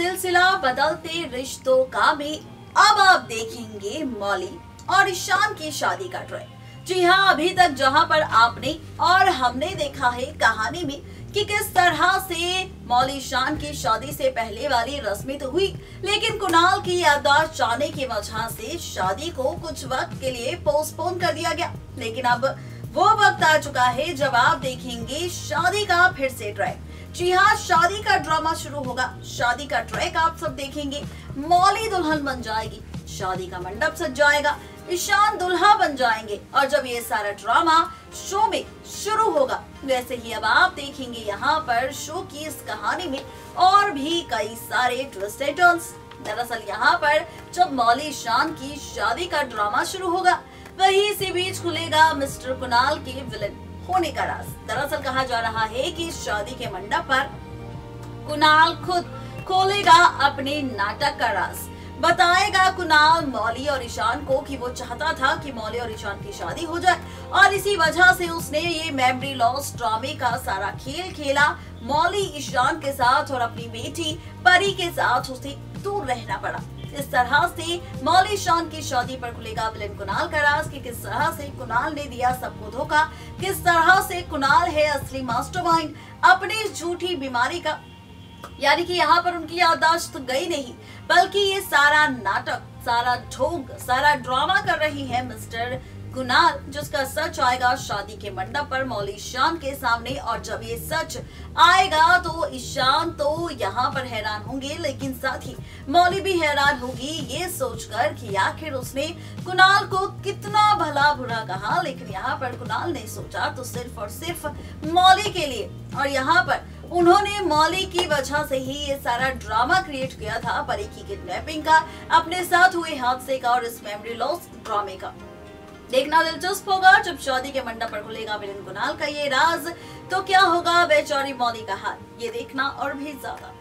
सिलसिला बदलते रिश्तों का भी अब आप देखेंगे मौली और ईशान की शादी का ट्रेंड। जी हाँ, अभी तक जहां पर आपने और हमने देखा है कहानी में कि किस तरह से मौली ईशान की शादी से पहले वाली रस्में तो हुई, लेकिन कुणाल की याददाश्त जाने की वजह से शादी को कुछ वक्त के लिए पोस्टपोन कर दिया गया। लेकिन अब वो वक्त आ चुका है जब आप देखेंगे शादी का फिर से ट्रैक। जी हाँ, शादी का ड्रामा शुरू होगा। शादी का ट्रैक आप सब देखेंगे। मौली दुल्हन बन जाएगी, शादी का मंडप सज जाएगा, ईशान दुल्हा बन जाएंगे और जब ये सारा ड्रामा शो में शुरू होगा, वैसे ही अब आप देखेंगे यहाँ पर शो की इस कहानी में और भी कई सारे ट्विस्ट एंड टर्न्स। दरअसल यहाँ पर जब मौली ईशान की शादी का ड्रामा शुरू होगा, वही इसी बीच खुलेगा मिस्टर कुणाल के विलन होने का राज। दरअसल कहा जा रहा है कि शादी के मंडप पर कुणाल खुद खोलेगा अपने नाटक का राज। बताएगा कुणाल मौली और ईशान को कि वो चाहता था कि मौली और ईशान की शादी हो जाए और इसी वजह से उसने ये मेमोरी लॉस ड्रामे का सारा खेल खेला मौली ईशान के साथ और अपनी बेटी परी के साथ उसे दूर रहना पड़ा। इस तरह से मौली ईशान की शादी पर खुलेगा विलेन कुणाल का राज कि किस तरह से कुणाल ने दिया सबको धोखा, किस तरह से कुणाल है असली मास्टरमाइंड अपनी झूठी बीमारी का। यानी कि यहाँ पर उनकी याददाश्त गई नहीं, बल्कि ये सारा नाटक, सारा ढोंग, सारा ड्रामा कर रही है मिस्टर कुणाल, जिसका सच आएगा शादी के मंडप पर मौली ईशान के सामने। और जब ये सच आएगा तो ईशान तो यहाँ पर हैरान होंगे, लेकिन साथ ही मौली भी हैरान होगी ये सोचकर कि आखिर उसने कुणाल को कितना भला बुरा कहा। लेकिन यहाँ पर कुणाल ने सोचा तो सिर्फ और सिर्फ मौली के लिए, और यहाँ पर उन्होंने मौली की वजह से ही ये सारा ड्रामा क्रिएट किया था, परी की किडनैपिंग का, अपने साथ हुए हादसे का और इस मेमोरी लॉस ड्रामे का। देखना दिलचस्प होगा जब शादी के मंडप पर खुलेगा विलेन कुणाल का ये राज, तो क्या होगा बेचारी मौली का हाल, ये देखना और भी ज्यादा।